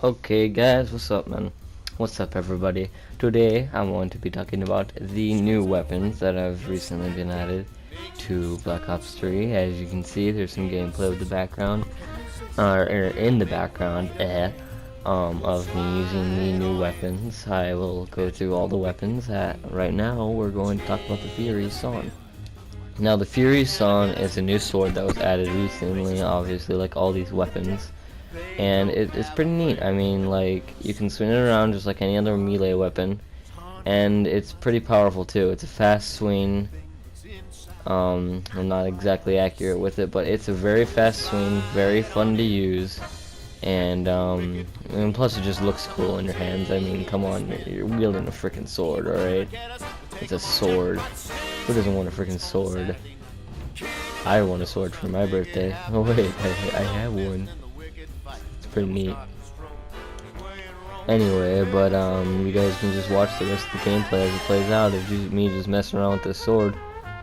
Okay guys, what's up man? What's up everybody? Today I'm going to be talking about the new weapons that have recently been added to Black Ops 3. As you can see, there's some gameplay of the background, or in the background, of me using the new weapons. I will go through all the weapons. Right now we're going to talk about the Fury Song. Now the Fury Song is a new sword that was added recently, obviously like all these weapons. And it's pretty neat. I mean, like, you can swing it around just like any other melee weapon, and it's pretty powerful too. It's a fast swing. I'm not exactly accurate with it, but it's a very fast swing, very fun to use, and plus it just looks cool in your hands. I mean, come on, you're wielding a freaking sword, alright? It's a sword. Who doesn't want a freaking sword? I want a sword for my birthday. Oh wait, I have one. Pretty neat. Anyway, but you guys can just watch the rest of the gameplay as it plays out of me just messing around with this sword.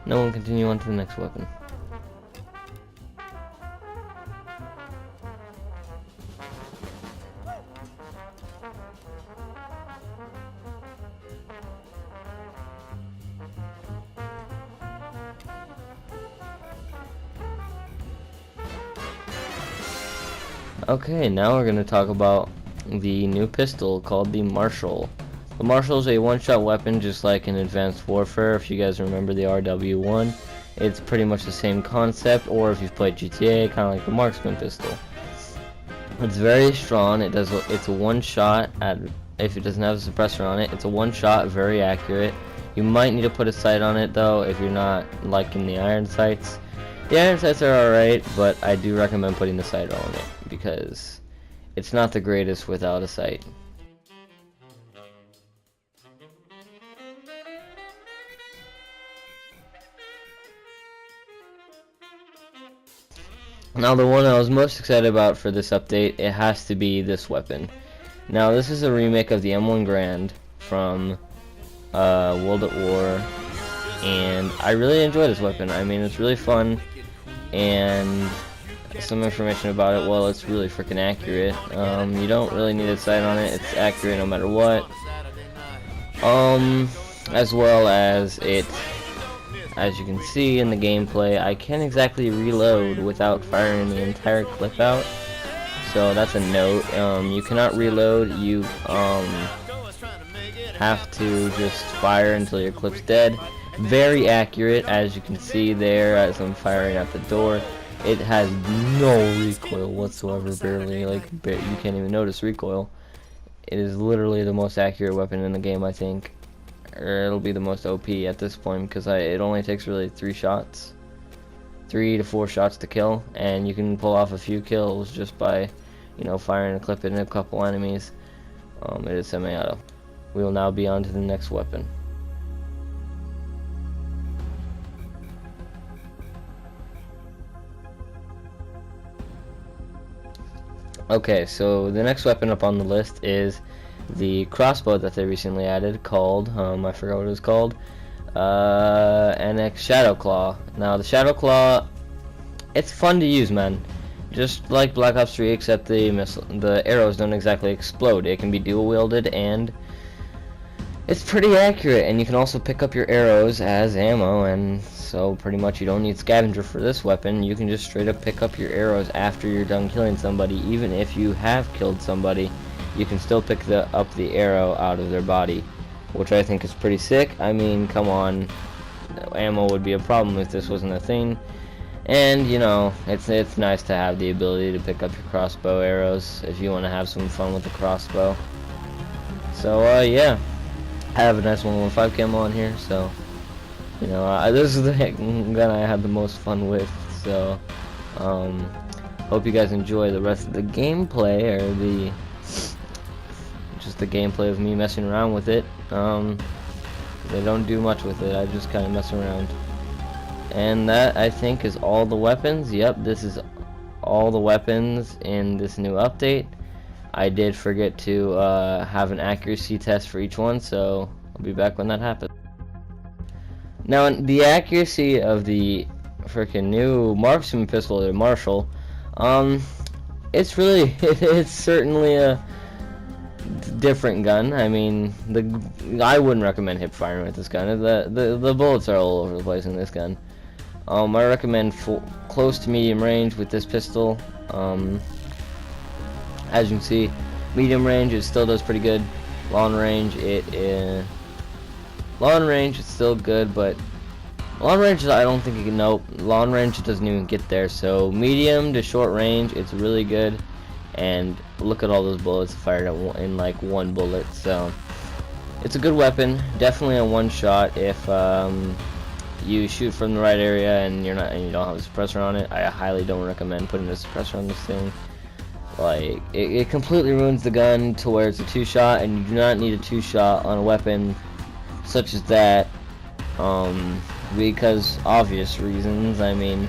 No one continue on to the next weapon. Okay, now we're going to talk about the new pistol called the Marshall. The Marshall is a one-shot weapon just like in Advanced Warfare. If you guys remember the RW1, it's pretty much the same concept, or if you've played GTA, kind of like the Marksman pistol. It's very strong. It's a one-shot. If it doesn't have a suppressor on it, it's a one-shot, very accurate. You might need to put a sight on it though if you're not liking the iron sights. The iron sights are alright, but I do recommend putting the sight on it because it's not the greatest without a sight. Now the one I was most excited about for this update, it has to be this weapon. Now this is a remake of the M1 Grand from World at War, and I really enjoy this weapon. I mean, it's really fun, and some information about it, well, it's really freaking accurate. You don't really need a sight on it, it's accurate no matter what. As well as as you can see in the gameplay, I can't exactly reload without firing the entire clip out. So that's a note. You cannot reload, you have to just fire until your clip's dead. Very accurate, as you can see there as I'm firing out the door. It has no recoil whatsoever, barely, like, you can't even notice recoil. It is literally the most accurate weapon in the game, I think. Or it'll be the most OP at this point, because it only takes really 3 to 4 shots to kill, and you can pull off a few kills just by, you know, firing a clip in a couple enemies. It is semi-auto. We will now be on to the next weapon. Okay, so the next weapon up on the list is the crossbow that they recently added called, I forgot what it was called, NX Shadow Claw. Now the Shadow Claw, it's fun to use, man. Just like Black Ops 3, except the arrows don't exactly explode. It can be dual wielded, and it's pretty accurate, and you can also pick up your arrows as ammo, and so pretty much you don't need scavenger for this weapon. You can just straight up pick up your arrows after you're done killing somebody. Even if you have killed somebody, you can still pick up the arrow out of their body, which I think is pretty sick. I mean, come on, ammo would be a problem if this wasn't a thing. And you know, it's nice to have the ability to pick up your crossbow arrows if you want to have some fun with the crossbow. So yeah, I have a nice 115 camo on here, so you know, this is the gun I had the most fun with. So hope you guys enjoy the rest of the gameplay, or just the gameplay of me messing around with it. They don't do much with it, I just kind of mess around. And that, I think, is all the weapons. Yep, this is all the weapons in this new update. I did forget to have an accuracy test for each one, so I'll be back when that happens. Now, the accuracy of the freaking new marksman pistol, or Marshall, it's really, it's certainly different gun. I mean, I wouldn't recommend hip firing with this gun. The bullets are all over the place in this gun. I recommend close to medium range with this pistol. As you can see, medium range it still does pretty good. Long range it's still good, but long range I don't think you can. Nope, long range it doesn't even get there. So medium to short range, it's really good. And look at all those bullets fired in like one bullet. So it's a good weapon. Definitely a one shot if you shoot from the right area and you don't have a suppressor on it. I highly don't recommend putting a suppressor on this thing. Like it completely ruins the gun to where it's a two-shot, and you do not need a two-shot on a weapon such as that, because obvious reasons. I mean,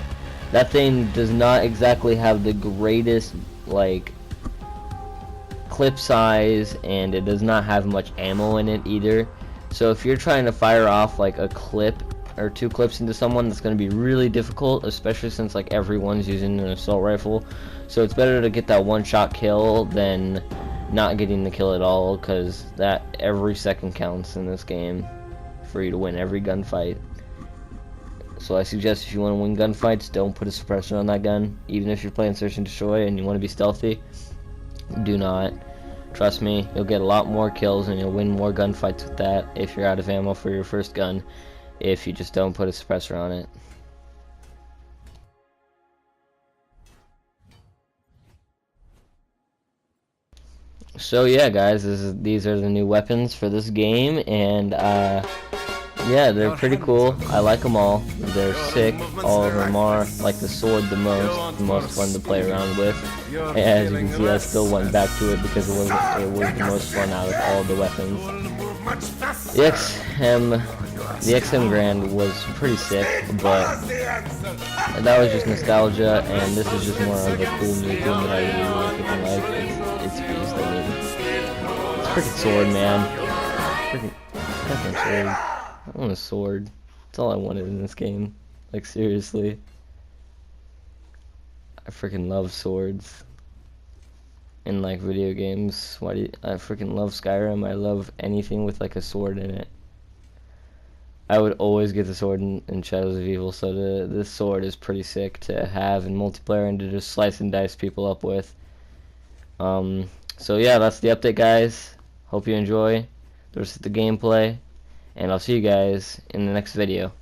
that thing does not exactly have the greatest like clip size, and it does not have much ammo in it either. So if you're trying to fire off like a clip or two clips into someone, that's going to be really difficult, especially since like everyone's using an assault rifle. So it's better to get that one-shot kill than not getting the kill at all, because that every second counts in this game for you to win every gunfight. So I suggest if you want to win gunfights, don't put a suppressor on that gun. Even if you're playing Search and Destroy and you want to be stealthy, do not. Trust me, you'll get a lot more kills and you'll win more gunfights with that if you're out of ammo for your first gun, if you just don't put a suppressor on it. So yeah, guys, these are the new weapons for this game, and yeah, they're pretty cool. I like them all. They're sick. All of them are. Like the sword the most fun to play around with. And as you can see, I still went back to it because it was the most fun out of all the weapons. The XM Grand was pretty sick, but that was just nostalgia, and this is just more of a cool new thing that I really like. It's beast. I mean, it's freaking sword, man. Freaking sword. I want a sword. That's all I wanted in this game. Like, seriously. I freaking love swords. In, like, video games. I freaking love Skyrim. I love anything with, like, a sword in it. I would always get the sword in Shadows of Evil, so this sword is pretty sick to have in multiplayer and to just slice and dice people up with. So yeah, that's the update, guys. Hope you enjoy the rest of the gameplay, and I'll see you guys in the next video.